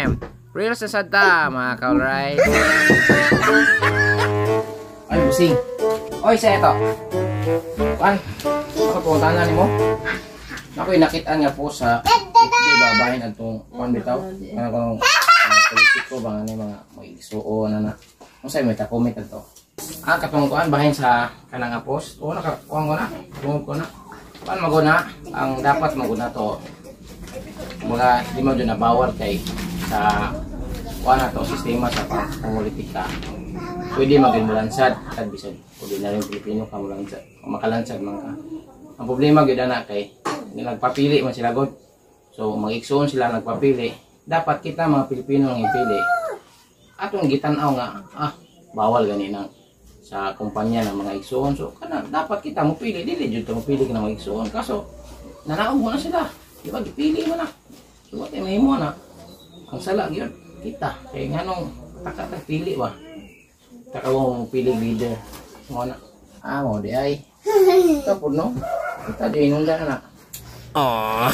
time. Real sa sadta, mga ka-alright. Ay, busing. Oy, sa ito. Pan, makapunta na ni mo. Ako'y nakitaan nga po sa babahin at itong pan bitaw. Ano kung politiko ba nga mga mag-isuo na. Kung sa'yo may kakomment na ito. Katungkuan bahin sa kanang post. O, nakakuha ko na. Tungkol ko na. Pan maguna. Ang dapat maguna to. Mga di mo dyan nabawal kay sa na to sistema sa pangpolitika. Pwede maging mulansad kad bisan ordinaryong Pilipino ka mulansad makalansad mga. Ang problema gyud ana kay nagpapili man sila god. So mag-igsoon sila nagpapili. Dapat kita mga Pilipino ang ipili. Atong gitan-aw nga bawal gani na sa kumpanya ng mga igsoon. So kana dapat kita mo pili dili jud mo pili kana mga igsoon kaso nanaog mo na sila. Di ba gipili mo na. So what may mo na. Ang sala gyud kita kay nganong pili ba. Takawong piling leader. Mo na. Mo di ay. Ito po no. Kita di inunda na. Aww.